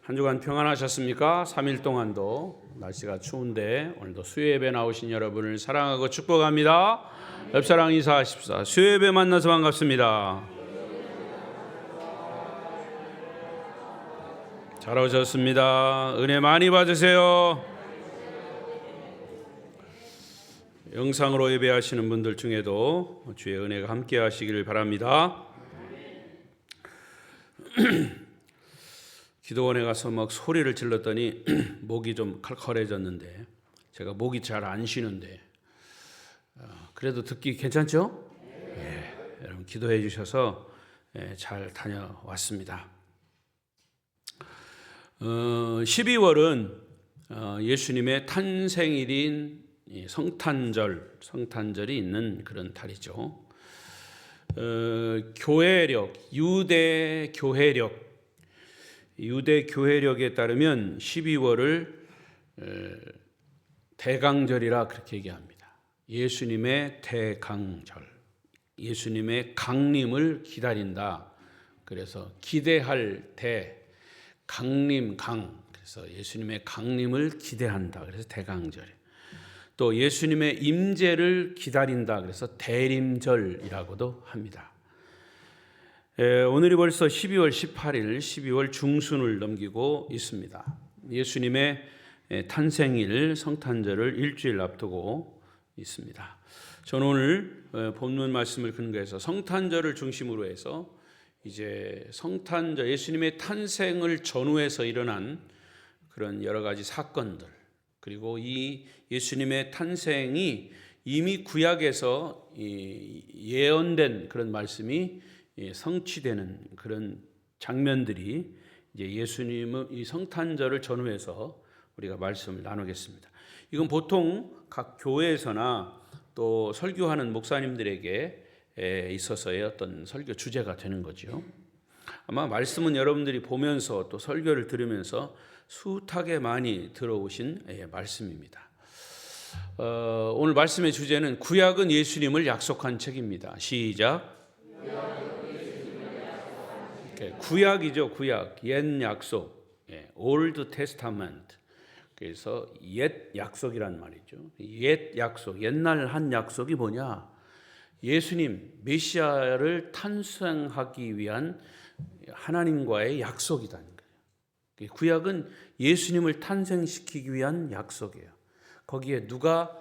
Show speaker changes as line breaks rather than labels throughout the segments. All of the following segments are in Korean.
한 주간 평안하셨습니까? 3일 동안도 날씨가 추운데 오늘도 수요예배 나오신 여러분을 사랑하고 축복합니다. 옆사랑 인사하십시다. 수요예배 만나서 반갑습니다. 잘 오셨습니다. 은혜 많이 받으세요. 영상으로 예배하시는 분들 중에도 주의 은혜가 함께 하시기를 바랍니다. 기도원에 가서 막 소리를 질렀더니 목이 좀 칼칼해졌는데 제가 목이 잘 안 쉬는데 그래도 듣기 괜찮죠? 여러분 기도해 주셔서 잘 다녀왔습니다. 12월은 예수님의 탄생일인 성탄절이 있는 그런 달이죠. 교회력, 유대 교회력에 따르면 12월을 대강절이라 그렇게 얘기합니다. 예수님의 대강절, 예수님의 강림을 기다린다. 그래서 기대할 강림, 그래서 예수님의 강림을 기대한다. 그래서 대강절. 또 예수님의 임재를 기다린다. 그래서 대림절이라고도 합니다. 오늘이 벌써 12월 18일, 12월 중순을 넘기고 있습니다. 예수님의 탄생일, 성탄절을 일주일 앞두고 있습니다. 저는 오늘 본문 말씀을 근거해서 성탄절을 중심으로 해서 이제 성탄절, 예수님의 탄생을 전후해서 일어난 그런 여러 가지 사건들, 그리고 이 예수님의 탄생이 이미 구약에서 예언된 그런 말씀이 성취되는 그런 장면들이 이제 예수님의 이 성탄절을 전후해서 우리가 말씀을 나누겠습니다. 이건 보통 각 교회에서나 또 설교하는 목사님들에게 있어서의 어떤 설교 주제가 되는 거죠. 아마 말씀은 여러분들이 보면서 또 설교를 들으면서 숱하게 많이 들어오신 말씀입니다. 오늘 말씀의 주제는 구약은 예수님을 약속한 책입니다. 시작. 구약이죠, 구약. 옛 약속, Old Testament. 그래서 옛 약속이란 말이죠. 옛 약속, 옛날 한 약속이 뭐냐? 예수님, 메시아를 탄생하기 위한 하나님과의 약속이라는 거예요. 구약은 예수님을 탄생시키기 위한 약속이에요. 거기에 누가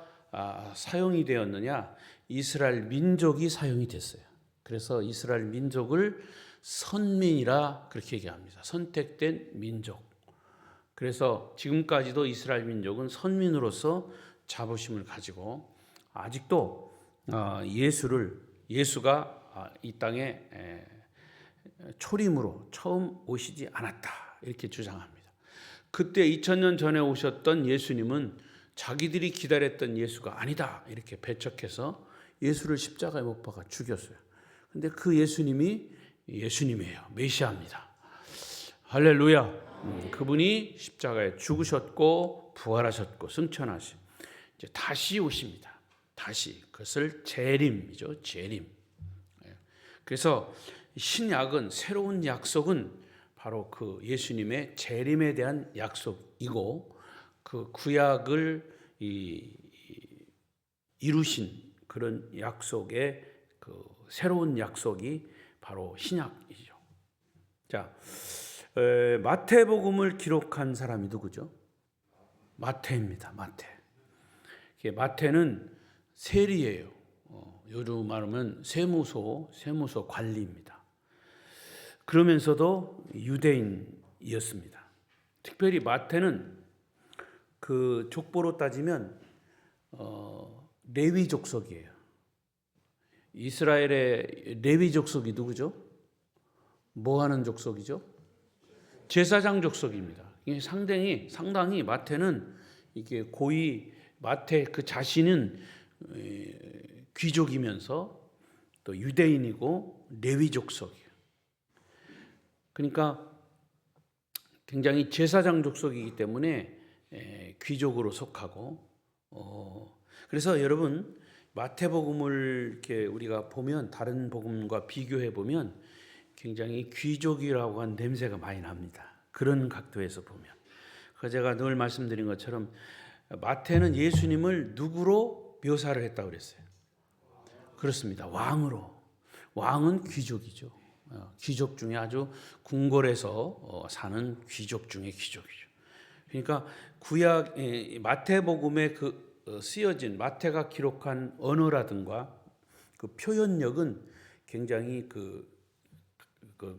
사용이 되었느냐? 이스라엘 민족이 사용이 됐어요. 그래서 이스라엘 민족을 선민이라 그렇게 얘기합니다. 선택된 민족. 그래서 지금까지도 이스라엘 민족은 선민으로서 자부심을 가지고 아직도 예수가 이 땅에 초림으로 처음 오시지 않았다 이렇게 주장합니다. 그때 2000년 전에 오셨던 예수님은 자기들이 기다렸던 예수가 아니다 이렇게 배척해서 예수를 십자가에 못 박아 죽였어요. 근데 그 예수님이 예수님이에요. 메시아입니다. 할렐루야. 그분이 십자가에 죽으셨고 부활하셨고 승천하시 이제 다시 오십니다. 다시 그것을 재림이죠. 재림. 그래서 신약은 새로운 약속은 바로 그 예수님의 재림에 대한 약속이고 그 구약을 이루신 그런 약속의 그 새로운 약속이 바로 신약이죠. 자, 마태복음을 기록한 사람이 누구죠? 마태입니다. 마태는 세리예요. 요즘 말하면 세무소 관리입니다. 그러면서도 유대인이었습니다. 특별히 마태는 그 족보로 따지면 레위 족속이에요. 이스라엘의 레위 족속이 누구죠? 뭐 하는 족속이죠? 제사장 족속입니다. 상당히 마태는 이게 고위 마태 그 자신은 귀족이면서 또 유대인이고 레위 족속이에요. 그러니까 굉장히 제사장 족속이기 때문에 귀족으로 속하고 그래서 여러분 마태복음을 이렇게 우리가 보면 다른 복음과 비교해 보면 굉장히 귀족이라고 한 냄새가 많이 납니다. 그런 각도에서 보면. 그 제가 늘 말씀드린 것처럼 마태는 예수님을 누구로 묘사를 했다고 그랬어요? 그렇습니다. 왕으로. 왕은 귀족이죠. 귀족 중에 아주 궁궐에서 사는 귀족 중에 귀족이죠. 그러니까 구약 마태복음에 쓰여진 마태가 기록한 언어라든가 그 표현력은 굉장히 그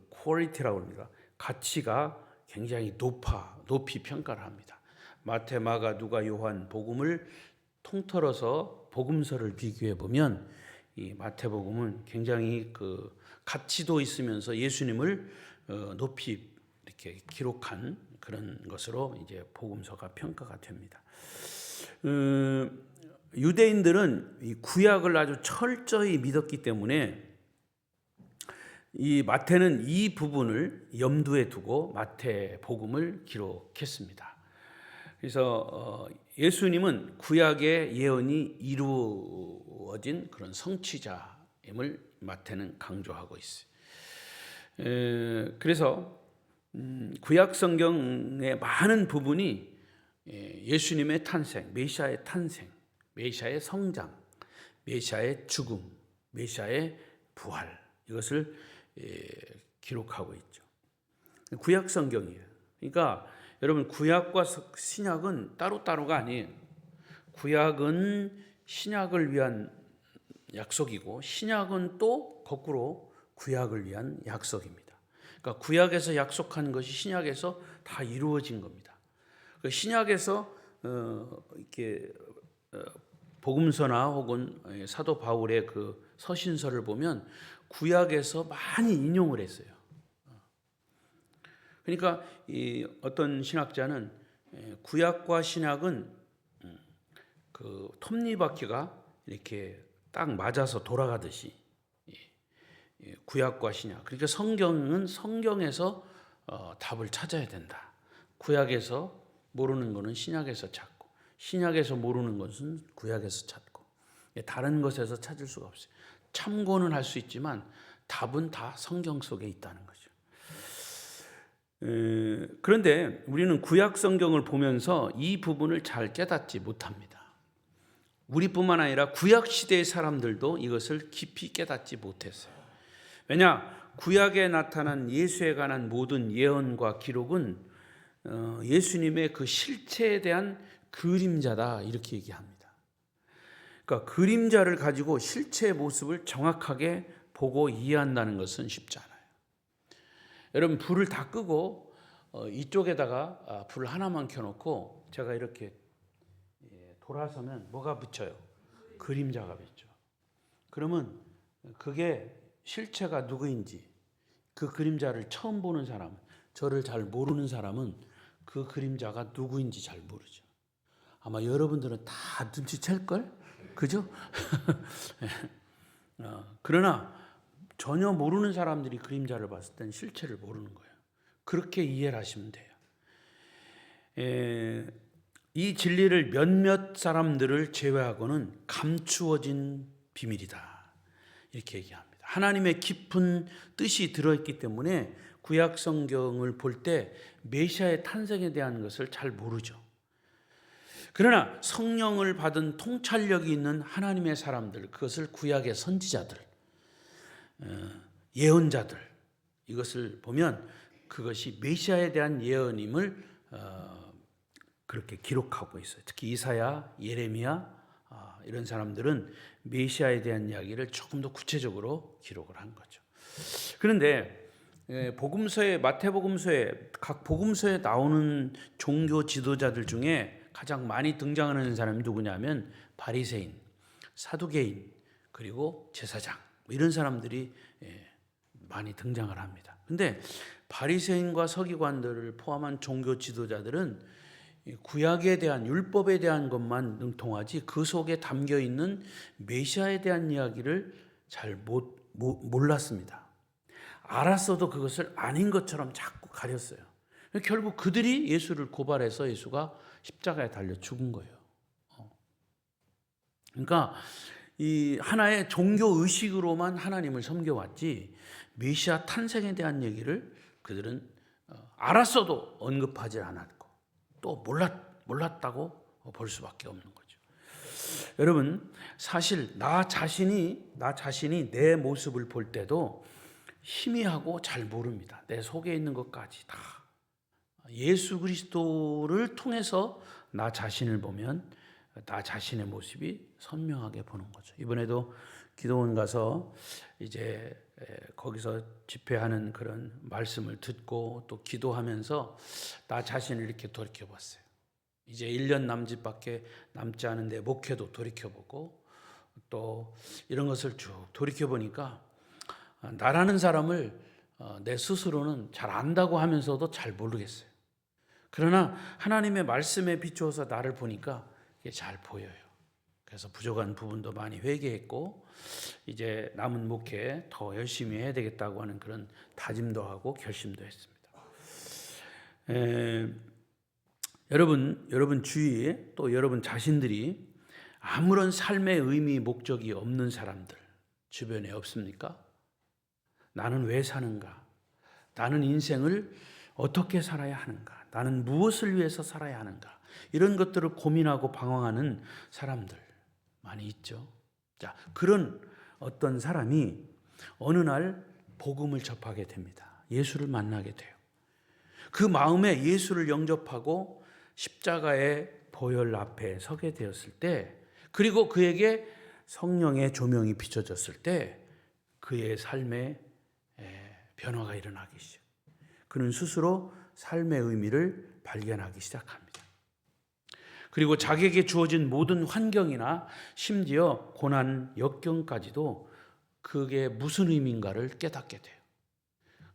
퀄리티라고 합니다. 가치가 굉장히 높이 평가를 합니다. 마태, 마가, 누가, 요한 복음을 통틀어서 복음서를 비교해 보면 이 마태복음은 굉장히 그 가치도 있으면서 예수님을 높이 이렇게 기록한 그런 것으로 이제 복음서가 평가가 됩니다. 유대인들은 이 구약을 아주 철저히 믿었기 때문에 이 마태는 이 부분을 염두에 두고 마태복음을 기록했습니다. 그래서 예수님은 구약의 예언이 이루어진 그런 성취자임을 마태는 강조하고 있어요. 그래서 구약 성경의 많은 부분이 예수님의 탄생, 메시아의 탄생, 메시아의 성장, 메시아의 죽음, 메시아의 부활, 이것을 기록하고 있죠. 구약 성경이에요. 그러니까 여러분, 구약과 신약은 따로따로가 아니에요. 구약은 신약을 위한 약속이고 신약은 또 거꾸로 구약을 위한 약속입니다. 그러니까 구약에서 약속한 것이 신약에서 다 이루어진 겁니다. 신약에서 이렇게 복음서나 혹은 사도 바울의 그 서신서를 보면 구약에서 많이 인용을 했어요. 그러니까 이 어떤 신학자는 구약과 신약은 그 톱니바퀴가 이렇게 딱 맞아서 돌아가듯이 구약과 신약, 그러니까 성경은 성경에서 답을 찾아야 된다. 구약에서 모르는 것은 신약에서 찾고, 신약에서 모르는 것은 구약에서 찾고, 다른 것에서 찾을 수가 없어요. 참고는 할 수 있지만 답은 다 성경 속에 있다는 거죠. 그런데 우리는 구약 성경을 보면서 이 부분을 잘 깨닫지 못합니다. 우리뿐만 아니라 구약 시대의 사람들도 이것을 깊이 깨닫지 못했어요. 왜냐? 구약에 나타난 예수에 관한 모든 예언과 기록은 예수님의 그 실체에 대한 그림자다, 이렇게 얘기합니다. 그러니까 그림자를 가지고 실체의 모습을 정확하게 보고 이해한다는 것은 쉽지 않아요. 여러분, 불을 다 끄고 이쪽에다가 불 하나만 켜놓고 제가 이렇게 돌아서면 뭐가 비쳐요? 그림자가 비쳐. 그러면 그게 실체가 누구인지, 그 그림자를 처음 보는 사람, 저를 잘 모르는 사람은 그 그림자가 누구인지 잘 모르죠. 아마 여러분들은 다 눈치챌걸? 그죠? 그러나 전혀 모르는 사람들이 그림자를 봤을 때는 실체를 모르는 거예요. 그렇게 이해를 하시면 돼요. 이 진리를 몇몇 사람들을 제외하고는 감추어진 비밀이다, 이렇게 얘기합니다. 하나님의 깊은 뜻이 들어있기 때문에 구약 성경을 볼 때 메시아의 탄생에 대한 것을 잘 모르죠. 그러나 성령을 받은 통찰력이 있는 하나님의 사람들, 그것을 구약의 선지자들, 예언자들, 이것을 보면 그것이 메시아에 대한 예언임을 그렇게 기록하고 있어요. 특히 이사야, 예레미야 이런 사람들은 메시아에 대한 이야기를 조금 더 구체적으로 기록을 한 거죠. 그런데 복음서에, 마태복음서에, 각 복음서에 나오는 종교 지도자들 중에 가장 많이 등장하는 사람이 누구냐면 바리새인, 사두개인, 그리고 제사장, 이런 사람들이 많이 등장을 합니다. 그런데 바리새인과 서기관들을 포함한 종교 지도자들은 구약에 대한, 율법에 대한 것만 능통하지 그 속에 담겨 있는 메시아에 대한 이야기를 잘 몰랐습니다. 알았어도 그것을 아닌 것처럼 자꾸 가렸어요. 결국 그들이 예수를 고발해서 예수가 십자가에 달려 죽은 거예요. 그러니까 이 하나의 종교 의식으로만 하나님을 섬겨왔지 메시아 탄생에 대한 얘기를 그들은 알았어도 언급하지 않았고 또 몰랐다고 볼 수밖에 없는 거죠. 여러분, 사실 나 자신이 내 모습을 볼 때도 희미하고 잘 모릅니다. 내 속에 있는 것까지 다 예수 그리스도를 통해서 나 자신을 보면 나 자신의 모습이 선명하게 보는 거죠. 이번에도 기도원 가서 이제 거기서 집회하는 그런 말씀을 듣고 또 기도하면서 나 자신을 이렇게 돌이켜봤어요. 이제 1년 남짓밖에 남지 않은데 목회도 돌이켜보고 또 이런 것을 쭉 돌이켜보니까 나라는 사람을 내 스스로는 잘 안다고 하면서도 잘 모르겠어요. 그러나 하나님의 말씀에 비추어서 나를 보니까 이게 잘 보여요. 그래서 부족한 부분도 많이 회개했고 이제 남은 목회 더 열심히 해야 되겠다고 하는 그런 다짐도 하고 결심도 했습니다. 여러분 주위에 또 여러분 자신들이 아무런 삶의 의미, 목적이 없는 사람들 주변에 없습니까? 나는 왜 사는가? 나는 인생을 어떻게 살아야 하는가? 나는 무엇을 위해서 살아야 하는가? 이런 것들을 고민하고 방황하는 사람들 많이 있죠. 자, 그런 어떤 사람이 어느 날 복음을 접하게 됩니다. 예수를 만나게 돼요. 그 마음에 예수를 영접하고 십자가의 보혈 앞에 서게 되었을 때, 그리고 그에게 성령의 조명이 비춰졌을 때 그의 삶에 변화가 일어나기 시작. 그는 스스로 삶의 의미를 발견하기 시작합니다. 그리고 자기에게 주어진 모든 환경이나 심지어 고난, 역경까지도 그게 무슨 의미인가를 깨닫게 돼요.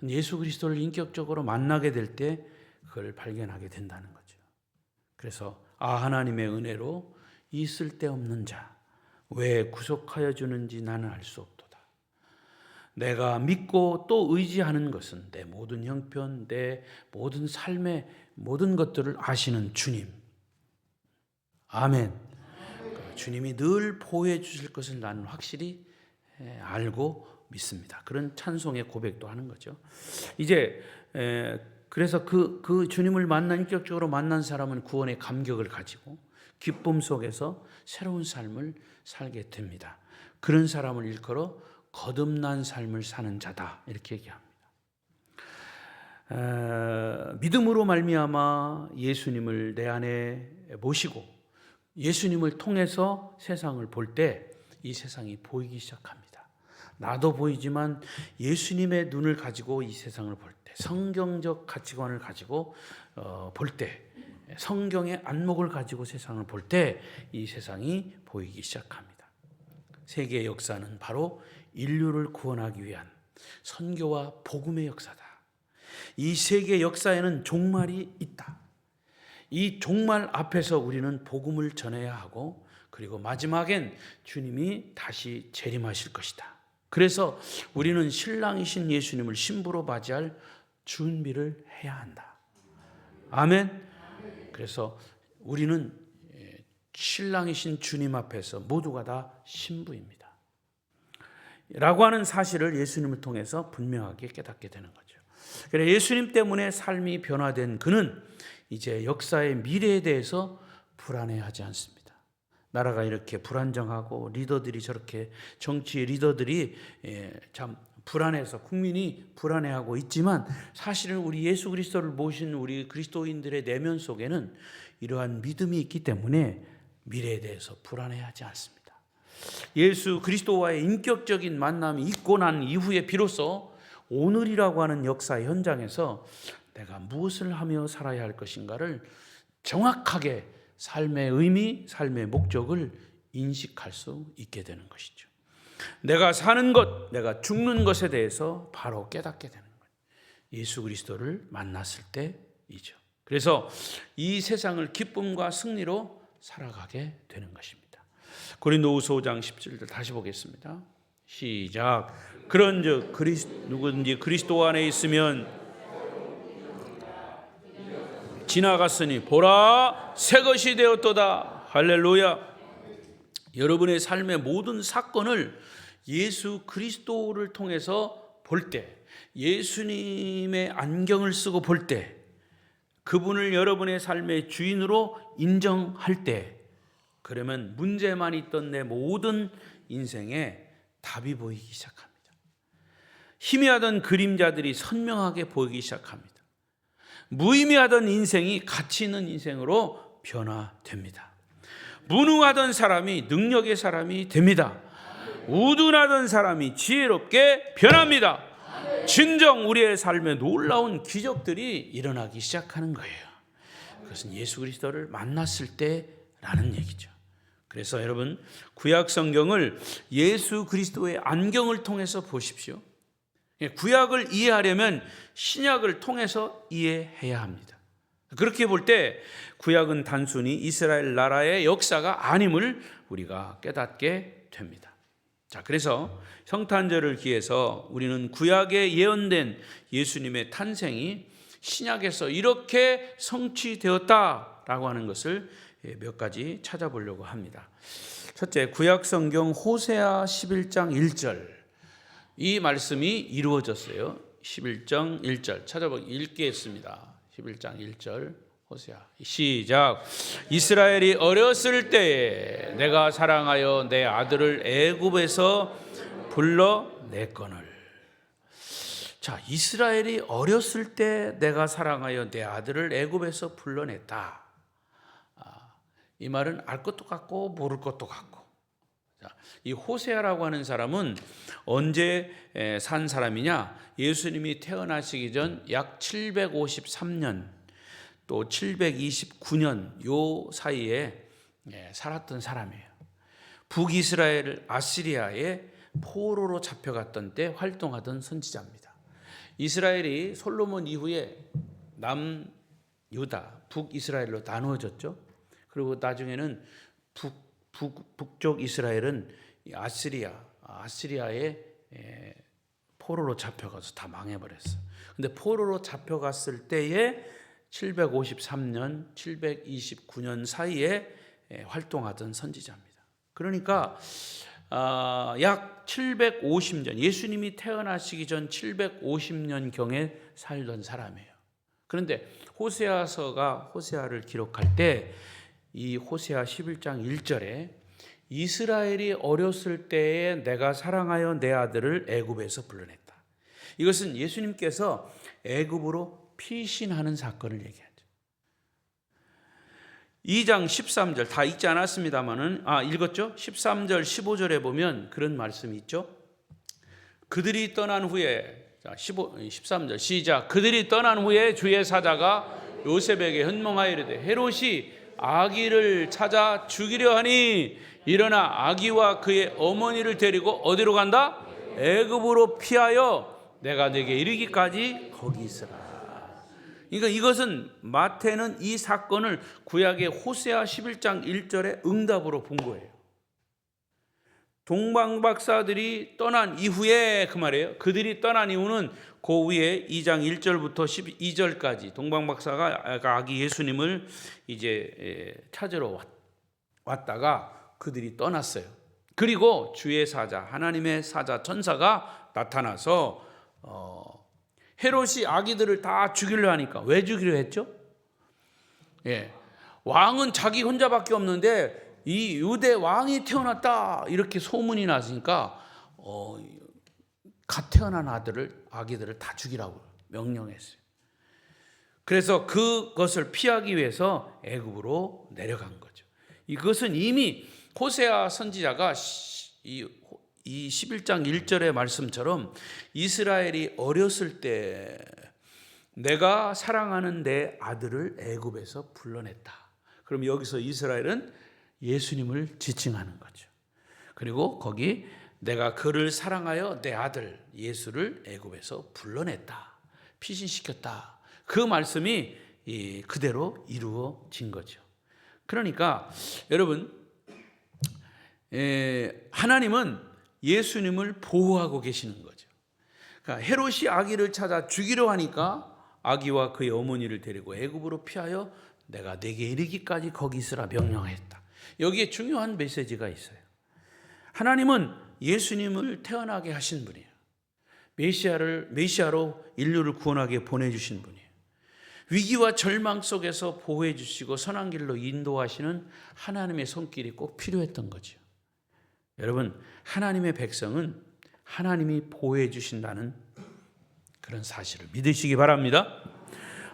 예수 그리스도를 인격적으로 만나게 될 때 그걸 발견하게 된다는 거죠. 그래서 하나님의 은혜로 이 쓸데없는 자 왜 구속하여 주는지 나는 알 수 없도다. 내가 믿고 또 의지하는 것은 내 모든 형편, 내 모든 삶의 모든 것들을 아시는 주님. 아멘. 주님이 늘 보호해 주실 것을 나는 확실히 알고 믿습니다. 그런 찬송의 고백도 하는 거죠. 이제 그래서 그 주님을 인격적으로 만난 사람은 구원의 감격을 가지고 기쁨 속에서 새로운 삶을 살게 됩니다. 그런 사람을 일컬어 거듭난 삶을 사는 자다 이렇게 얘기합니다. 믿음으로 말미암아 예수님을 내 안에 모시고 예수님을 통해서 세상을 볼 때 이 세상이 보이기 시작합니다. 나도 보이지만 예수님의 눈을 가지고 이 세상을 볼 때, 성경적 가치관을 가지고 볼 때, 성경의 안목을 가지고 세상을 볼 때 이 세상이 보이기 시작합니다. 세계의 역사는 바로 인류를 구원하기 위한 선교와 복음의 역사다. 이 세계 역사에는 종말이 있다. 이 종말 앞에서 우리는 복음을 전해야 하고 그리고 마지막엔 주님이 다시 재림하실 것이다. 그래서 우리는 신랑이신 예수님을 신부로 맞이할 준비를 해야 한다. 아멘. 그래서 우리는 신랑이신 주님 앞에서 모두가 다 신부입니다. 라고 하는 사실을 예수님을 통해서 분명하게 깨닫게 되는 거죠. 그래서 예수님 때문에 삶이 변화된 그는 이제 역사의 미래에 대해서 불안해하지 않습니다. 나라가 이렇게 불안정하고 리더들이 저렇게 정치의 리더들이 참 불안해서 국민이 불안해하고 있지만 사실은 우리 예수 그리스도를 모신 우리 그리스도인들의 내면 속에는 이러한 믿음이 있기 때문에 미래에 대해서 불안해하지 않습니다. 예수 그리스도와의 인격적인 만남이 있고 난 이후에 비로소 오늘이라고 하는 역사의 현장에서 내가 무엇을 하며 살아야 할 것인가를 정확하게 삶의 의미, 삶의 목적을 인식할 수 있게 되는 것이죠. 내가 사는 것, 내가 죽는 것에 대해서 바로 깨닫게 되는 거예요. 예수 그리스도를 만났을 때이죠. 그래서 이 세상을 기쁨과 승리로 살아가게 되는 것입니다. 고린도후서 5장 17절 다시 보겠습니다. 시작. 그런즉 누구든지 그리스도 안에 있으면 지나갔으니 보라 새 것이 되었도다. 할렐루야. 여러분의 삶의 모든 사건을 예수 그리스도를 통해서 볼 때, 예수님의 안경을 쓰고 볼 때, 그분을 여러분의 삶의 주인으로 인정할 때, 그러면 문제만 있던 내 모든 인생에 답이 보이기 시작합니다. 희미하던 그림자들이 선명하게 보이기 시작합니다. 무의미하던 인생이 가치 있는 인생으로 변화됩니다. 무능하던 사람이 능력의 사람이 됩니다. 우둔하던 사람이 지혜롭게 변합니다. 진정 우리의 삶에 놀라운 기적들이 일어나기 시작하는 거예요. 그것은 예수 그리스도를 만났을 때라는 얘기죠. 그래서 여러분, 구약 성경을 예수 그리스도의 안경을 통해서 보십시오. 구약을 이해하려면 신약을 통해서 이해해야 합니다. 그렇게 볼 때 구약은 단순히 이스라엘 나라의 역사가 아님을 우리가 깨닫게 됩니다. 자, 그래서 성탄절을 기해서 우리는 구약에 예언된 예수님의 탄생이 신약에서 이렇게 성취되었다라고 하는 것을 몇 가지 찾아보려고 합니다. 첫째, 구약 성경 호세아 11장 1절. 이 말씀이 이루어졌어요. 11장 1절 읽겠습니다. 11장 1절 호세아 시작. 이스라엘이 어렸을 때에 내가 사랑하여 내 아들을 애굽에서 불러냈거늘. 자, 이스라엘이 어렸을 때 내가 사랑하여 내 아들을 애굽에서 불러냈다. 이 말은 알 것도 같고 모를 것도 같고. 이 호세아라고 하는 사람은 언제 산 사람이냐? 예수님이 태어나시기 전 약 753년 또 729년 요 사이에 살았던 사람이에요. 북이스라엘 아시리아의 포로로 잡혀갔던 때 활동하던 선지자입니다. 이스라엘이 솔로몬 이후에 남유다, 북이스라엘로 나누어졌죠. 그리고 나중에는 북쪽 이스라엘은 아시리아의 포로로 잡혀가서 다 망해버렸어요. 근데 포로로 잡혀갔을 때에 753년, 729년 사이에 활동하던 선지자입니다. 그러니까 약 750년, 예수님이 태어나시기 전 750년경에 살던 사람이에요. 그런데 호세아서가 호세아를 기록할 때 이 호세아 11장 1절에 이스라엘이 어렸을 때에 내가 사랑하여 내 아들을 애굽에서 불러냈다. 이것은 예수님께서 애굽으로 피신하는 사건을 얘기하죠. 2장 13절 다 읽지 않았습니다만은 읽었죠? 13절 15절에 보면 그런 말씀이 있죠. 그들이 떠난 후에 13절 시작. 그들이 떠난 후에 주의 사자가 요셉에게 현몽하여 이르되 헤롯이 아기를 찾아 죽이려 하니 일어나 아기와 그의 어머니를 데리고 어디로 간다? 애굽으로 피하여 내가 네게 이르기까지 거기 있으라. 그러니까 이것은 마태는 이 사건을 구약의 호세아 11장 1절의 응답으로 본 거예요. 동방박사들이 떠난 이후에 그 말이에요. 그들이 떠난 이후는 그 위에 2장 1절부터 12절까지 동방박사가 아기 예수님을 이제 찾으러 왔다가 그들이 떠났어요. 그리고 주의 사자, 하나님의 사자 천사가 나타나서 헤롯이 아기들을 다 죽이려 하니까 왜 죽이려 했죠? 왕은 자기 혼자밖에 없는데 이 유대 왕이 태어났다 이렇게 소문이 났으니까 갓 태어난 아기들을 다 죽이라고 명령했어요. 그래서 그것을 피하기 위해서 애굽으로 내려간 거죠. 이것은 이미 호세아 선지자가 이 11장 1절의 말씀처럼 이스라엘이 어렸을 때 내가 사랑하는 내 아들을 애굽에서 불러냈다. 그럼 여기서 이스라엘은 예수님을 지칭하는 거죠. 그리고 거기 내가 그를 사랑하여 내 아들 예수를 애굽에서 불러냈다. 피신시켰다. 그 말씀이 그대로 이루어진 거죠. 그러니까 여러분, 하나님은 예수님을 보호하고 계시는 거죠. 그러니까 헤롯이 아기를 찾아 죽이려 하니까 아기와 그의 어머니를 데리고 애굽으로 피하여 내가 네게 이르기까지 거기 있으라 명령했다. 여기에 중요한 메시지가 있어요. 하나님은 예수님을 태어나게 하신 분이에요. 메시아로 인류를 구원하게 보내주신 분이에요. 위기와 절망 속에서 보호해 주시고 선한 길로 인도하시는 하나님의 손길이 꼭 필요했던 거죠. 여러분, 하나님의 백성은 하나님이 보호해 주신다는 그런 사실을 믿으시기 바랍니다.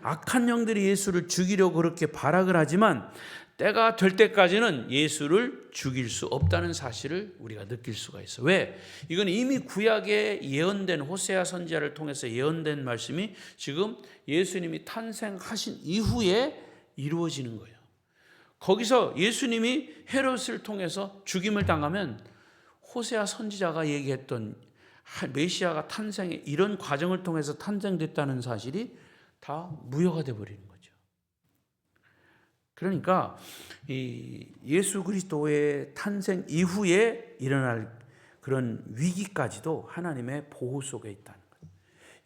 악한 영들이 예수를 죽이려고 그렇게 발악을 하지만 때가 될 때까지는 예수를 죽일 수 없다는 사실을 우리가 느낄 수가 있어요. 왜? 이건 이미 구약에 예언된 호세아 선지자를 통해서 예언된 말씀이 지금 예수님이 탄생하신 이후에 이루어지는 거예요. 거기서 예수님이 헤롯을 통해서 죽임을 당하면 호세아 선지자가 얘기했던 메시아가 탄생의 이런 과정을 통해서 탄생됐다는 사실이 다 무효가 되어버리는 거죠. 그러니까 이 예수 그리스도의 탄생 이후에 일어날 그런 위기까지도 하나님의 보호 속에 있다는 거예요.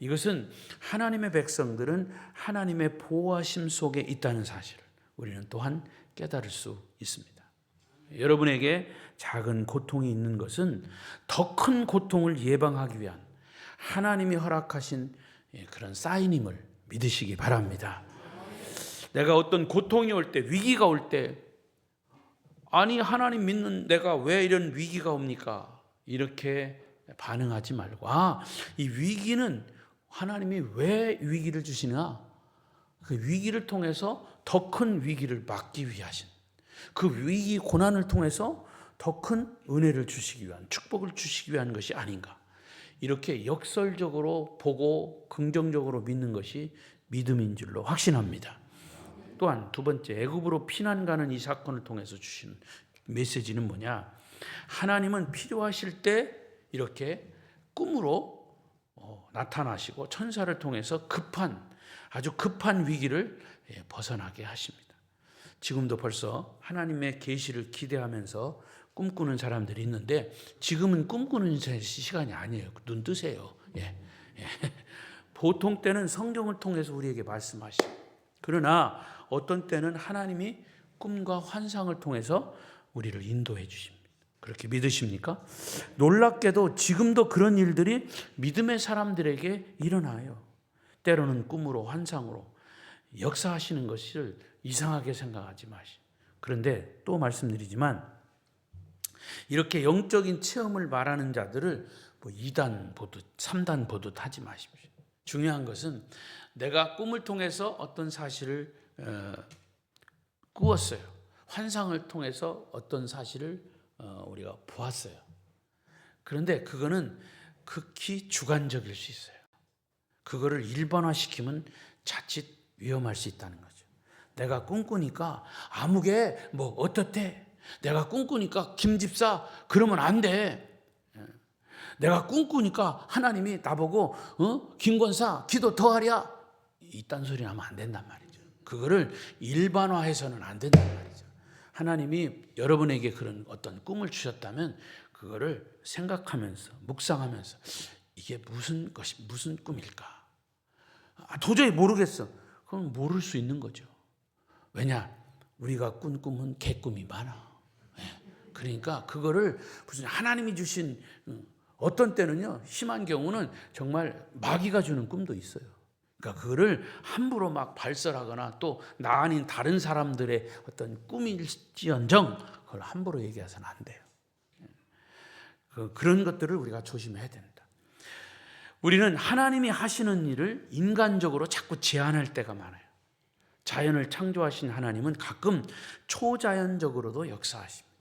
이것은 하나님의 백성들은 하나님의 보호하심 속에 있다는 사실을 우리는 또한 깨달을 수 있습니다. 여러분에게 작은 고통이 있는 것은 더 큰 고통을 예방하기 위한 하나님이 허락하신 그런 사인임을 믿으시기 바랍니다. 내가 어떤 고통이 올 때, 위기가 올 때, 아니 하나님 믿는 내가 왜 이런 위기가 옵니까? 이렇게 반응하지 말고, 이 위기는 하나님이 왜 위기를 주시나? 그 위기를 통해서 더 큰 위기를 막기 위하신, 그 위기 고난을 통해서 더 큰 은혜를 주시기 위한, 축복을 주시기 위한 것이 아닌가. 이렇게 역설적으로 보고 긍정적으로 믿는 것이 믿음인 줄로 확신합니다. 또한 두 번째, 애굽으로 피난 가는 이 사건을 통해서 주시는 메시지는 뭐냐? 하나님은 필요하실 때 이렇게 꿈으로 나타나시고 천사를 통해서 아주 급한 위기를 벗어나게 하십니다. 지금도 벌써 하나님의 계시를 기대하면서 꿈꾸는 사람들이 있는데 지금은 꿈꾸는 시간이 아니에요. 눈 뜨세요. 보통 때는 성경을 통해서 우리에게 말씀하시고, 그러나 어떤 때는 하나님이 꿈과 환상을 통해서 우리를 인도해 주십니다. 그렇게 믿으십니까? 놀랍게도 지금도 그런 일들이 믿음의 사람들에게 일어나요. 때로는 꿈으로 환상으로 역사하시는 것을 이상하게 생각하지 마시고. 그런데 또 말씀드리지만 이렇게 영적인 체험을 말하는 자들을 2단 보듯 3단 보듯 하지 마십시오. 중요한 것은 내가 꿈을 통해서 어떤 사실을 꾸었어요. 환상을 통해서 어떤 사실을 우리가 보았어요. 그런데 그거는 극히 주관적일 수 있어요. 그거를 일반화시키면 자칫 위험할 수 있다는 거죠. 내가 꿈꾸니까 아무개 어떻대? 내가 꿈꾸니까 김집사 그러면 안 돼. 내가 꿈꾸니까 하나님이 나보고 김권사 기도 더 하랴. 이딴 소리 하면 안 된단 말이죠. 그거를 일반화해서는 안 된단 말이죠. 하나님이 여러분에게 그런 어떤 꿈을 주셨다면 그거를 생각하면서 묵상하면서 이게 무슨 꿈일까? 도저히 모르겠어. 그럼 모를 수 있는 거죠. 왜냐? 우리가 꾼 꿈은 개꿈이 많아. 그러니까 그거를 무슨 하나님이 주신, 어떤 때는요 심한 경우는 정말 마귀가 주는 꿈도 있어요. 그러니까 그거를 함부로 막 발설하거나 또 나 아닌 다른 사람들의 어떤 꿈일지언정 그걸 함부로 얘기해서는 안 돼요. 그런 것들을 우리가 조심해야 됩니다. 우리는 하나님이 하시는 일을 인간적으로 자꾸 제한할 때가 많아요. 자연을 창조하신 하나님은 가끔 초자연적으로도 역사하십니다.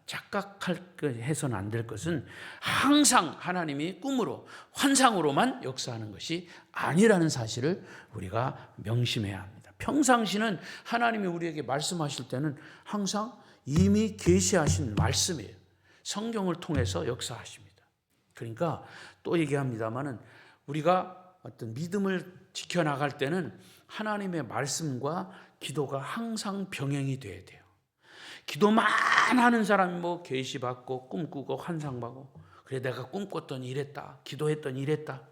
착각해서는 안 될 것은 항상 하나님이 꿈으로 환상으로만 역사하는 것이 아니라는 사실을 우리가 명심해야 합니다. 평상시는 하나님이 우리에게 말씀하실 때는 항상 이미 계시하신 말씀이에요. 성경을 통해서 역사하십니다. 그러니까 또 얘기합니다마는 우리가 어떤 믿음을 지켜나갈 때는 하나님의 말씀과 기도가 항상 병행이 돼야 돼요. 기도만 하는 사람이 계시받고 꿈꾸고 환상받고 그래 내가 꿈꿨더니 이랬다 기도했더니 이랬다.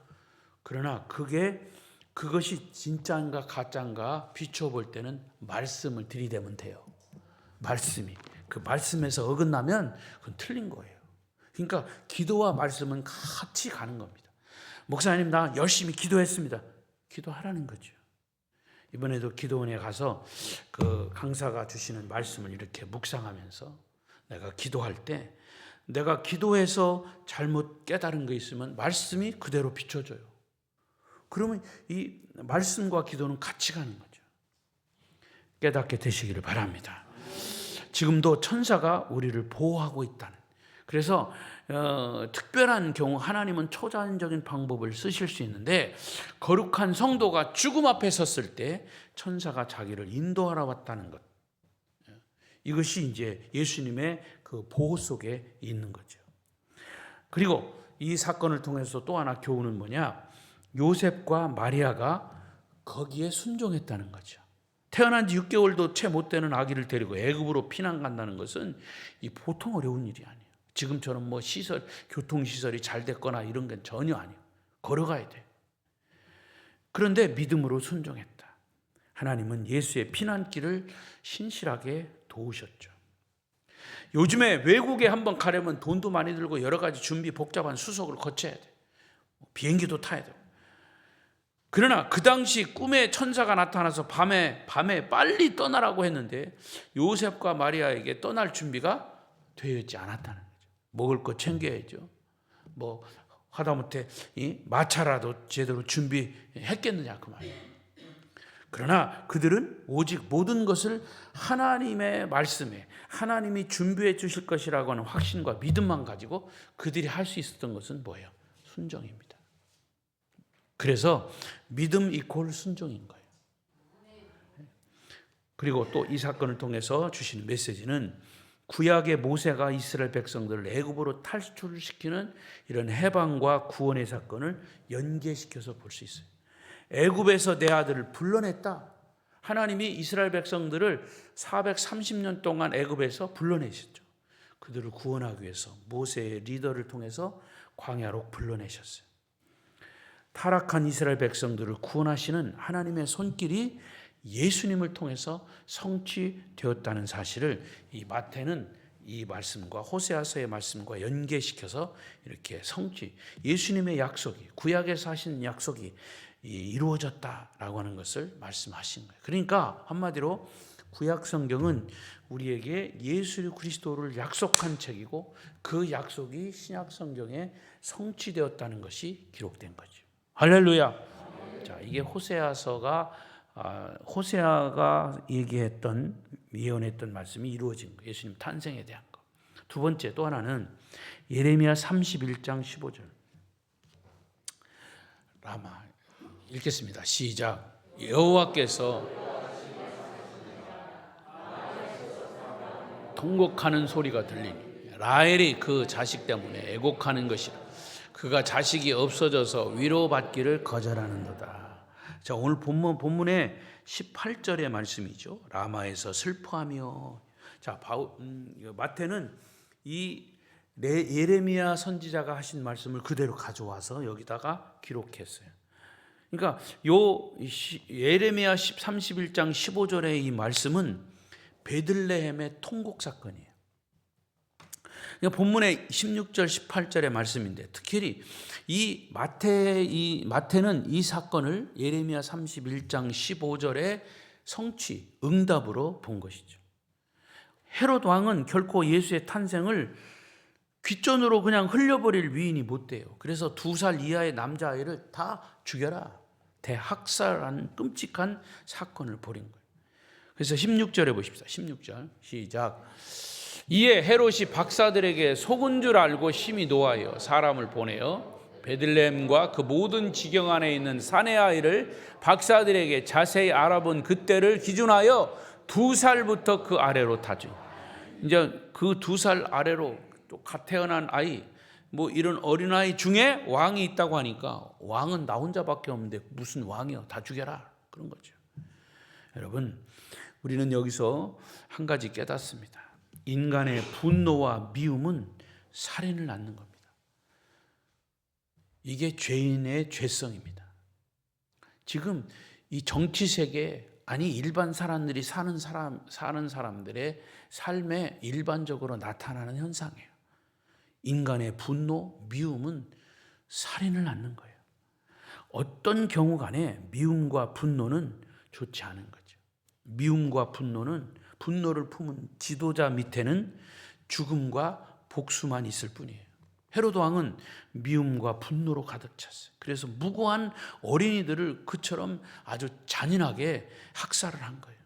그러나 그것이 진짜인가 가짜인가 비춰볼 때는 말씀을 들이대면 돼요. 말씀이 그 말씀에서 어긋나면 그건 틀린 거예요. 그러니까 기도와 말씀은 같이 가는 겁니다. 목사님, 나 열심히 기도했습니다. 기도하라는 거죠. 이번에도 기도원에 가서 그 강사가 주시는 말씀을 이렇게 묵상하면서 내가 기도할 때 내가 기도해서 잘못 깨달은 거 있으면 말씀이 그대로 비춰줘요. 그러면 이 말씀과 기도는 같이 가는 거죠. 깨닫게 되시기를 바랍니다. 지금도 천사가 우리를 보호하고 있다는. 그래서 특별한 경우 하나님은 초자연적인 방법을 쓰실 수 있는데 거룩한 성도가 죽음 앞에 섰을 때 천사가 자기를 인도하러 왔다는 것. 이것이 이제 예수님의 그 보호 속에 있는 거죠. 그리고 이 사건을 통해서 또 하나 교훈은 뭐냐? 요셉과 마리아가 거기에 순종했다는 거죠. 태어난 지 6개월도 채 못 되는 아기를 데리고 애굽으로 피난 간다는 것은 이 보통 어려운 일이 아니에요. 지금처럼 뭐 시설, 교통시설이 잘 됐거나 이런 건 전혀 아니에요. 걸어가야 돼. 그런데 믿음으로 순종했다. 하나님은 예수의 피난길을 신실하게 도우셨죠. 요즘에 외국에 한번 가려면 돈도 많이 들고 여러 가지 준비 복잡한 수속을 거쳐야 돼. 비행기도 타야 돼. 그러나 그 당시 꿈에 천사가 나타나서 밤에 빨리 떠나라고 했는데 요셉과 마리아에게 떠날 준비가 되어 있지 않았다는 거죠. 먹을 거 챙겨야죠. 뭐 하다못해 마차라도 제대로 준비했겠느냐 그 말이에요. 그러나 그들은 오직 모든 것을 하나님의 말씀에 하나님이 준비해 주실 것이라고 하는 확신과 믿음만 가지고 그들이 할 수 있었던 것은 뭐예요? 순종입니다. 그래서 믿음 이퀄 순종인 거예요. 그리고 또 이 사건을 통해서 주시는 메시지는 구약의 모세가 이스라엘 백성들을 애굽으로 탈출시키는 이런 해방과 구원의 사건을 연계시켜서 볼 수 있어요. 애굽에서 내 아들을 불러냈다. 하나님이 이스라엘 백성들을 430년 동안 애굽에서 불러내셨죠. 그들을 구원하기 위해서 모세의 리더를 통해서 광야로 불러내셨어요. 타락한 이스라엘 백성들을 구원하시는 하나님의 손길이 예수님을 통해서 성취되었다는 사실을 이 마태는 이 말씀과 호세아서의 말씀과 연계시켜서 이렇게 예수님의 약속이 구약에서 하신 약속이 이루어졌다라고 하는 것을 말씀하신 거예요. 그러니까 한마디로 구약 성경은 우리에게 예수 그리스도를 약속한 책이고 그 약속이 신약 성경에 성취되었다는 것이 기록된 거죠. 할렐루야. 자, 이게 호세아가 예언했던 말씀이 이루어진 거예요. 예수님 탄생에 대한 거. 두 번째 또 하나는 예레미야 31장 15절. 라마 읽겠습니다. 시작. 여호와께서 통곡하는 소리가 들리니 라헬이 그 자식 때문에 애곡하는 것이라. 그가 자식이 없어져서 위로받기를 거절하는도다. 자, 오늘 본문의 18절의 말씀이죠. 라마에서 슬퍼하며. 자, 마태는 이 예레미야 선지자가 하신 말씀을 그대로 가져와서 여기다가 기록했어요. 그러니까 예레미야 31장 15절의 이 말씀은 베들레헴의 통곡 사건이에요. 그러니까 본문의 16절 18절의 말씀인데 특히 이 마태는 이 사건을 예레미야 31장 15절의 성취, 응답으로 본 것이죠. 헤롯 왕은 결코 예수의 탄생을 귓전으로 그냥 흘려버릴 위인이 못 돼요. 그래서 2살 이하의 남자아이를 다 죽여라. 대학살한 끔찍한 사건을 벌인 거예요. 그래서 16절에 보십시다. 16절 시작. 이에 헤롯이 박사들에게 속은 줄 알고 심히 노하여 사람을 보내어 베들레헴과 그 모든 지경 안에 있는 사내 아이를 박사들에게 자세히 알아본 그때를 기준하여 2살부터 그 아래로 타죠. 이제 그 2살 아래로 또 갓 태어난 아이, 뭐 이런 어린아이 중에 왕이 있다고 하니까 왕은 나 혼자밖에 없는데 무슨 왕이요? 다 죽여라. 그런 거죠. 여러분, 우리는 여기서 한 가지 깨닫습니다. 인간의 분노와 미움은 살인을 낳는 겁니다. 이게 죄인의 죄성입니다. 지금 이 정치 세계, 아니 일반 사람들이 사는 사람들의 삶에 일반적으로 나타나는 현상이에요. 인간의 분노, 미움은 살인을 낳는 거예요. 어떤 경우 간에 미움과 분노는 좋지 않은 거죠. 미움과 분노를 품은 지도자 밑에는 죽음과 복수만 있을 뿐이에요. 헤로드 왕은 미움과 분노로 가득 찼어요. 그래서 무고한 어린이들을 그처럼 아주 잔인하게 학살을 한 거예요.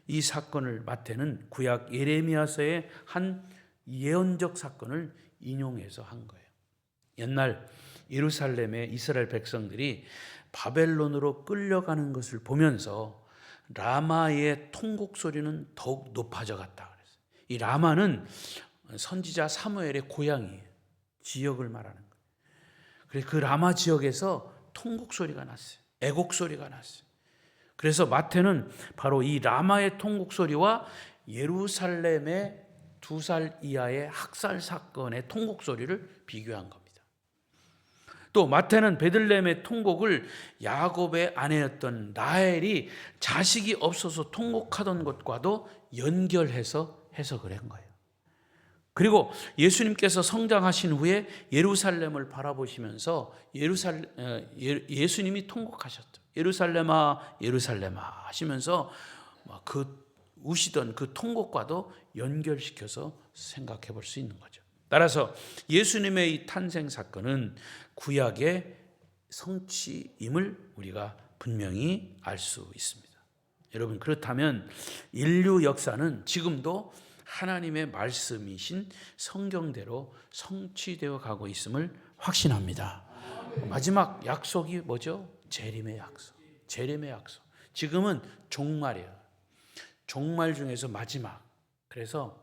이 사건을 마태는 구약 예레미야서의 한 예언적 사건을 인용해서 한 거예요. 옛날 예루살렘의 이스라엘 백성들이 바벨론으로 끌려가는 것을 보면서 라마의 통곡 소리는 더욱 높아져 갔다 그랬어요. 이 라마는 선지자 사무엘의 고향이에요. 지역을 말하는 거예요. 그래서 그 라마 지역에서 통곡 소리가 났어요. 애곡 소리가 났어요. 그래서 마태는 바로 이 라마의 통곡 소리와 예루살렘의 2살 이하의 학살 사건의 통곡 소리를 비교한 겁니다. 또 마태는 베들레헴의 통곡을 야곱의 아내였던 라헬이 자식이 없어서 통곡하던 것과도 연결해서 해석을 한 거예요. 그리고 예수님께서 성장하신 후에 예루살렘을 바라보시면서 예수님이 통곡하셨죠. 예루살렘아 예루살렘아 하시면서 그 우시던 그 통곡과도 연결시켜서 생각해 볼 수 있는 거죠. 따라서 예수님의 이 탄생 사건은 구약의 성취임을 우리가 분명히 알 수 있습니다. 여러분, 그렇다면 인류 역사는 지금도 하나님의 말씀이신 성경대로 성취되어 가고 있음을 확신합니다. 마지막 약속이 뭐죠? 재림의 약속. 재림의 약속. 지금은 종말이에요. 종말 중에서 마지막. 그래서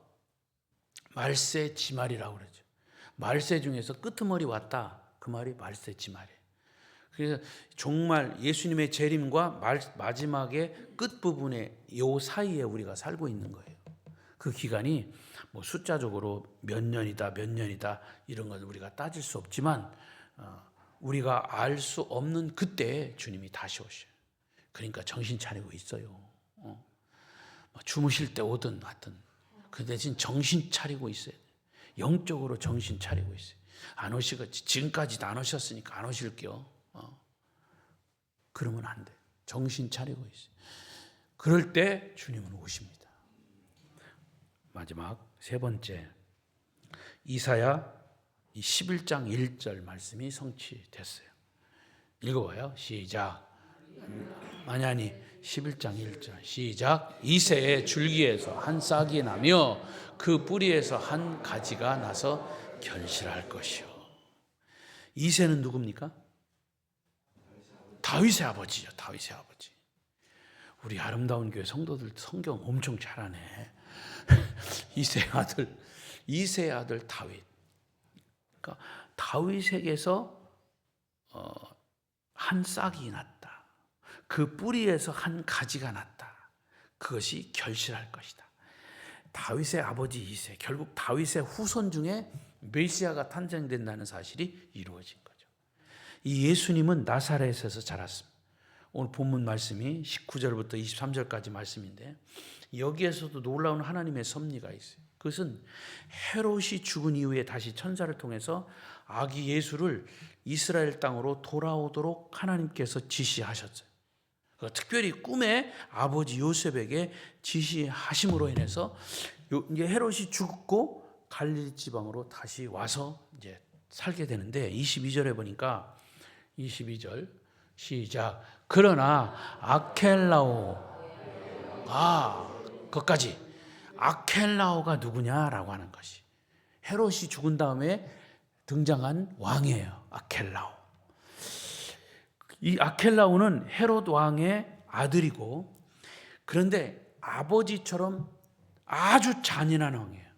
말세 지말이라고 그러죠. 말세 중에서 끄트머리 왔다. 그 말이 말세 지말이에요. 그래서 종말, 예수님의 재림과 마지막의 끝부분에 요 사이에 우리가 살고 있는 거예요. 그 기간이 뭐 숫자적으로 몇 년이다 이런 걸 우리가 따질 수 없지만 우리가 알 수 없는 그때에 주님이 다시 오셔요. 그러니까 정신 차리고 있어요. 주무실 때 오든 하든 그 대신 정신 차리고 있어요. 영적으로 정신 차리고 있어요. 안 오시겠지. 지금까지도 안 오셨으니까 안 오실게요. 그러면 안 돼. 정신 차리고 있어요. 그럴 때 주님은 오십니다. 마지막 세 번째, 이사야 11장 1절 말씀이 성취됐어요. 읽어봐요. 시작. 아니 11장 1절 시작. 이새의 줄기에서 한 싹이 나며 그 뿌리에서 한 가지가 나서 결실할 것이요. 이새는 누굽니까? 다윗의 아버지죠. 다윗의 아버지. 우리 아름다운 교회 성도들 성경 엄청 잘하네. 이새의 아들 다윗. 그러니까 다윗에게서 한 싹이 났다. 그 뿌리에서 한 가지가 났다. 그것이 결실할 것이다. 다윗의 아버지 이새, 결국 다윗의 후손 중에 메시아가 탄생된다는 사실이 이루어진 거죠. 이 예수님은 나사렛에서 자랐습니다. 오늘 본문 말씀이 19절부터 23절까지 말씀인데 여기에서도 놀라운 하나님의 섭리가 있어요. 그것은 헤롯이 죽은 이후에 다시 천사를 통해서 아기 예수를 이스라엘 땅으로 돌아오도록 하나님께서 지시하셨어요. 특별히 꿈에 아버지 요셉에게 지시하심으로 인해서 이제 헤롯이 죽고 갈릴리 지방으로 다시 와서 이제 살게 되는데 22절에 보니까 22절 시작. 그러나 거기까지 아켈라오가 누구냐라고 하는 것이 헤롯이 죽은 다음에 등장한 왕이에요. 아켈라오. 이 아켈라오는 헤롯 왕의 아들이고 그런데 아버지처럼 아주 잔인한 왕이에요.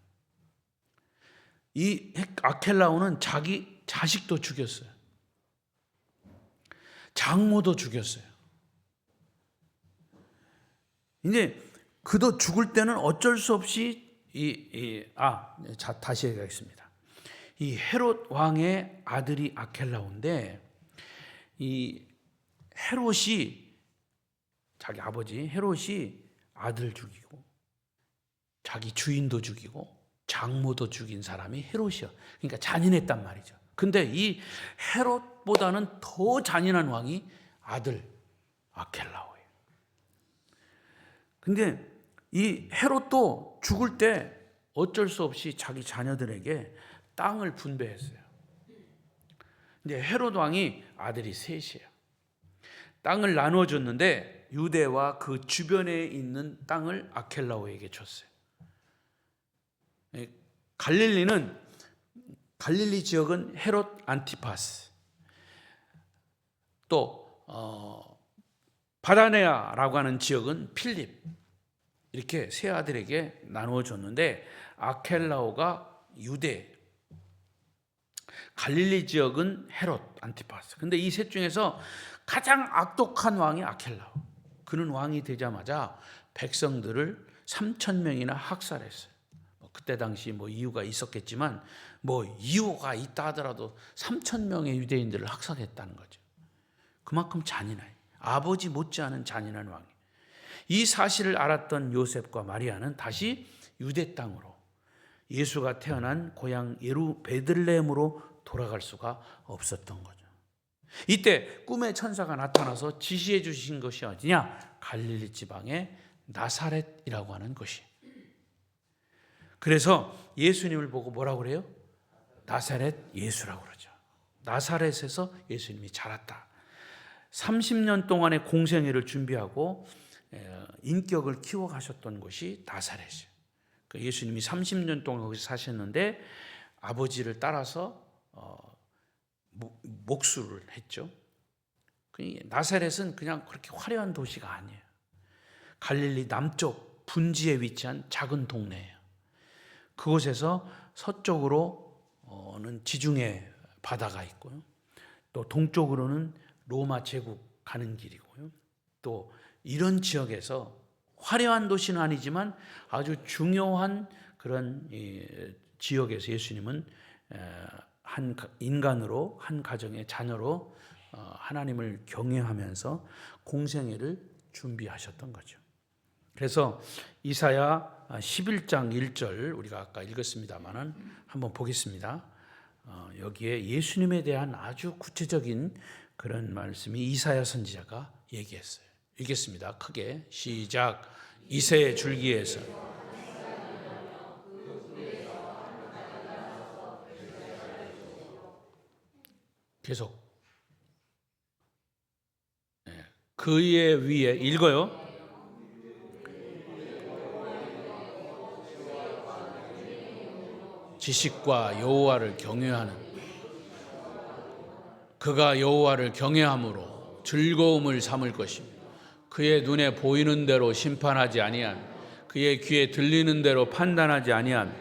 이 아켈라오는 자기 자식도 죽였어요. 장모도 죽였어요. 이제 그도 죽을 때는 어쩔 수 없이 다시 얘기하겠습니다. 이 헤롯 왕의 아들이 아켈라오인데 이 헤롯이 자기 아버지 헤롯이 아들 죽이고 자기 주인도 죽이고 장모도 죽인 사람이 헤롯이요. 그러니까 잔인했단 말이죠. 근데 이 헤롯보다는 더 잔인한 왕이 아들 아켈라오예요. 근데 이 헤롯도 죽을 때 어쩔 수 없이 자기 자녀들에게 땅을 분배했어요. 근데 헤롯 왕이 아들이 셋이에요. 땅을 나눠줬는데 유대와 그 주변에 있는 땅을 아켈라오에게 줬어요. 갈릴리 지역은 헤롯 안티파스, 또 바다네아라고 하는 지역은 필립, 이렇게 세 아들에게 나누어줬는데 아켈라오가 유대, 갈릴리 지역은 헤롯 안티파스. 근데 이 셋 중에서 가장 악독한 왕이 아켈라오. 그는 왕이 되자마자 백성들을 3,000명이나 학살했어요. 그때 당시 이유가 있었겠지만 이유가 있다 하더라도 3,000명의 유대인들을 학살했다는 거죠. 그만큼 잔인해요. 아버지 못지않은 잔인한 왕이. 이 사실을 알았던 요셉과 마리아는 다시 유대 땅으로, 예수가 태어난 고향 베들레헴으로 돌아갈 수가 없었던 거죠. 이때 꿈의 천사가 나타나서 지시해 주신 것이 어디냐? 갈릴리 지방의 나사렛이라고 하는 곳이. 그래서 예수님을 보고 뭐라고 그래요? 나사렛 예수라고 그러죠. 나사렛에서 예수님이 자랐다. 30년 동안의 공생애를 준비하고 인격을 키워가셨던 곳이 나사렛이에요. 예수님이 30년 동안 거기서 사셨는데 아버지를 따라서 목수를 했죠. 나사렛은 그냥 그렇게 화려한 도시가 아니에요. 갈릴리 남쪽 분지에 위치한 작은 동네예요. 그곳에서 서쪽으로는 지중해 바다가 있고요. 또 동쪽으로는 로마 제국 가는 길이고요. 또 이런 지역에서 화려한 도시는 아니지만 아주 중요한 그런 지역에서 예수님은 한 인간으로, 한 가정의 자녀로 하나님을 경외하면서 공생애를 준비하셨던 거죠. 그래서 이사야 11장 1절 우리가 아까 읽었습니다만은 한번 보겠습니다. 여기에 예수님에 대한 아주 구체적인 그런 말씀이 이사야 선지자가 얘기했어요. 읽겠습니다. 크게 시작. 이새의 줄기에서 계속 그의 위에 읽어요. 지식과 여호와를 경외하는, 그가 여호와를 경외함으로 즐거움을 삼을 것입니다. 그의 눈에 보이는 대로 심판하지 아니한, 그의 귀에 들리는 대로 판단하지 아니한,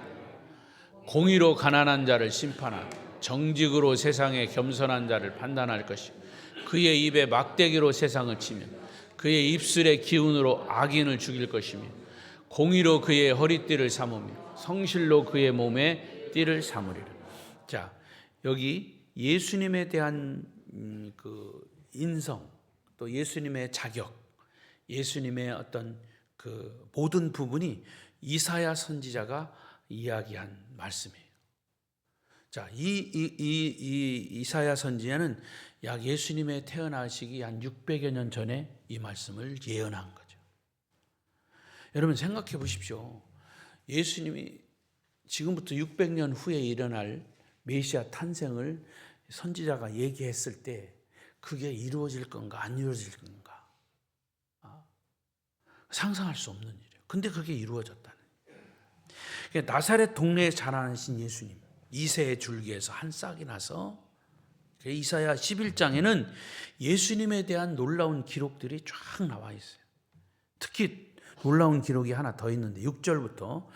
공의로 가난한 자를 심판한, 정직으로 세상에 겸손한 자를 판단할 것이고, 그의 입에 막대기로 세상을 치며 그의 입술의 기운으로 악인을 죽일 것이며, 공의로 그의 허리띠를 삼으며 성실로 그의 몸에 띠를 삼으리라. 자, 여기 예수님에 대한 그 인성, 또 예수님의 자격, 예수님의 어떤 그 모든 부분이 이사야 선지자가 이야기한 말씀이에요. 자, 이사야 선지자는 약 예수님의 태어나시기 한 600여 년 전에 이 말씀을 예언한 거죠. 여러분 생각해 보십시오. 예수님이 지금부터 600년 후에 일어날 메시아 탄생을 선지자가 얘기했을 때 그게 이루어질 건가 안 이루어질 건가 상상할 수 없는 일이에요. 근데 그게 이루어졌다는 거예요. 나사렛 동네에 자라나신 예수님, 이새의 줄기에서 한 싹이 나서, 이사야 11장에는 예수님에 대한 놀라운 기록들이 쫙 나와 있어요. 특히 놀라운 기록이 하나 더 있는데 6절부터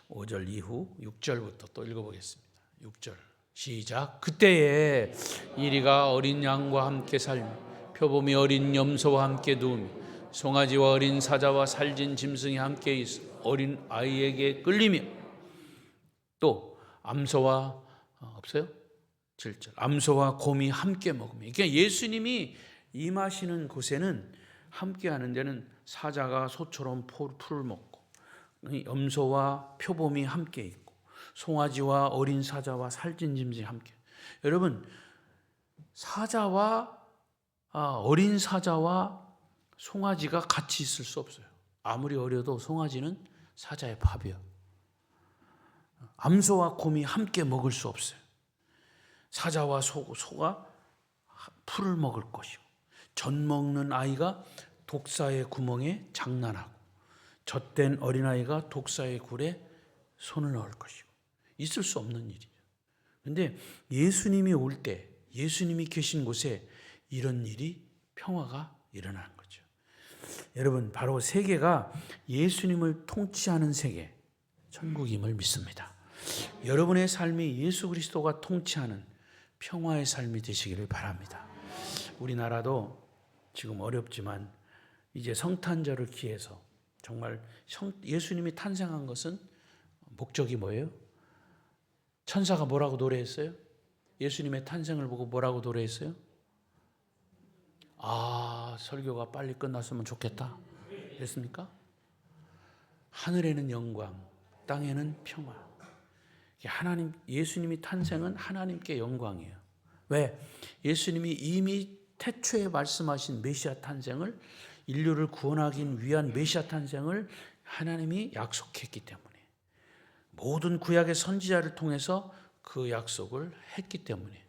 5절 이후 6절부터 또 읽어보겠습니다. 6절 시작. 그때에 이리가 어린 양과 함께 살며 표범이 어린 염소와 함께 누우며 송아지와 어린 사자와 살진 짐승이 함께 있어 어린 아이에게 끌리며, 또 암소와 없어요? 7절 암소와 곰이 함께 먹으며. 그러니까 예수님이 임하시는 곳에는, 함께 하는 데는 사자가 소처럼 풀을 먹고 염소와 표범이 함께 있고 송아지와 어린 사자와 살찐 짐승이 함께, 여러분, 사자와 어린 사자와 송아지가 같이 있을 수 없어요. 아무리 어려도 송아지는 사자의 밥이요. 암소와 곰이 함께 먹을 수 없어요. 사자와 소가 풀을 먹을 것이고, 젖 먹는 아이가 독사의 구멍에 장난하고, 젖된 어린아이가 독사의 굴에 손을 넣을 것이고, 있을 수 없는 일이죠. 그런데 예수님이 올 때, 예수님이 계신 곳에 이런 일이, 평화가 일어나는 거죠. 여러분, 바로 세계가 예수님을 통치하는 세계, 천국임을 믿습니다. 여러분의 삶이 예수 그리스도가 통치하는 평화의 삶이 되시기를 바랍니다. 우리나라도 지금 어렵지만 이제 성탄절을 기해서 정말 예수님이 탄생한 것은 목적이 뭐예요? 천사가 뭐라고 노래했어요? 예수님의 탄생을 보고 뭐라고 노래했어요? 설교가 빨리 끝났으면 좋겠다. 됐습니까? 하늘에는 영광, 땅에는 평화. 하나님, 예수님이 탄생은 하나님께 영광이에요. 왜? 예수님이 이미 태초에 말씀하신 메시아 탄생을, 인류를 구원하기 위한 메시아 탄생을 하나님이 약속했기 때문에, 모든 구약의 선지자를 통해서 그 약속을 했기 때문에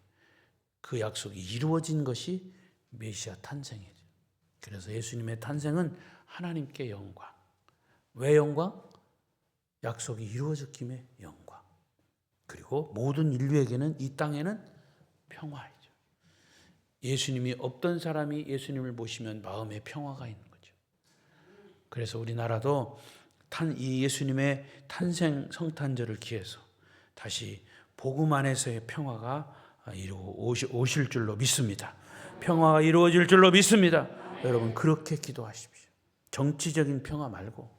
그 약속이 이루어진 것이 메시아 탄생이죠. 그래서 예수님의 탄생은 하나님께 영광. 왜 영광? 약속이 이루어졌기에 영광. 그리고 모든 인류에게는, 이 땅에는 평화이죠. 예수님이 없던 사람이 예수님을 모시면 마음에 평화가 있는 거죠. 그래서 우리나라도 이 예수님의 탄생 성탄절을 기해서 다시 복음 안에서의 평화가 오실 줄로 믿습니다. 평화가 이루어질 줄로 믿습니다. 여러분, 그렇게 기도하십시오. 정치적인 평화 말고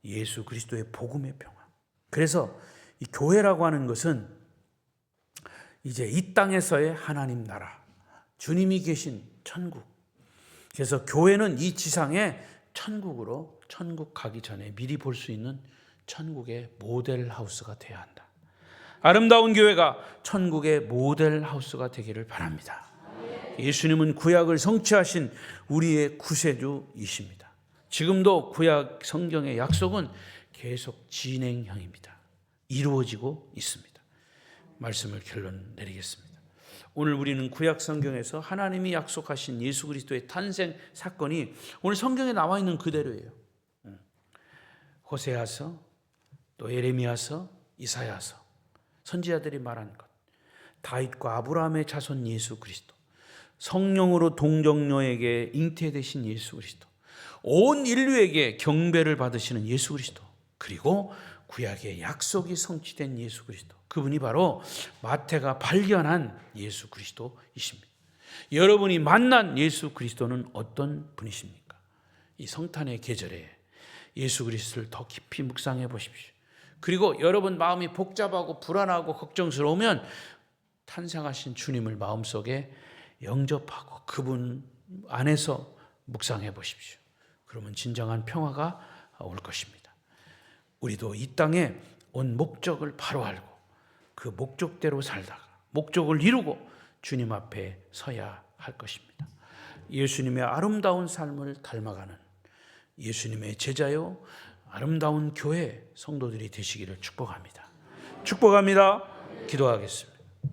예수 그리스도의 복음의 평화. 그래서 이 교회라고 하는 것은 이제 이 땅에서의 하나님 나라, 주님이 계신 천국. 그래서 교회는 이 지상의 천국으로, 천국 가기 전에 미리 볼 수 있는 천국의 모델 하우스가 되어야 한다. 아름다운 교회가 천국의 모델 하우스가 되기를 바랍니다. 예수님은 구약을 성취하신 우리의 구세주이십니다. 지금도 구약 성경의 약속은 계속 진행형입니다. 이루어지고 있습니다. 말씀을 결론 내리겠습니다. 오늘 우리는 구약 성경에서 하나님이 약속하신 예수 그리스도의 탄생 사건이 오늘 성경에 나와 있는 그대로예요. 호세아서, 또 예레미야서, 이사야서, 선지자들이 말한 것, 다윗과 아브라함의 자손 예수 그리스도, 성령으로 동정녀에게 잉태되신 예수 그리스도, 온 인류에게 경배를 받으시는 예수 그리스도, 그리고 구약의 약속이 성취된 예수 그리스도, 그분이 바로 마태가 발견한 예수 그리스도이십니다. 여러분이 만난 예수 그리스도는 어떤 분이십니까? 이 성탄의 계절에 예수 그리스도를 더 깊이 묵상해 보십시오. 그리고 여러분 마음이 복잡하고 불안하고 걱정스러우면 탄생하신 주님을 마음속에 영접하고 그분 안에서 묵상해 보십시오. 그러면 진정한 평화가 올 것입니다. 우리도 이 땅에 온 목적을 바로 알고 그 목적대로 살다가 목적을 이루고 주님 앞에 서야 할 것입니다. 예수님의 아름다운 삶을 닮아가는 예수님의 제자요, 아름다운 교회 성도들이 되시기를 축복합니다. 축복합니다. 기도하겠습니다.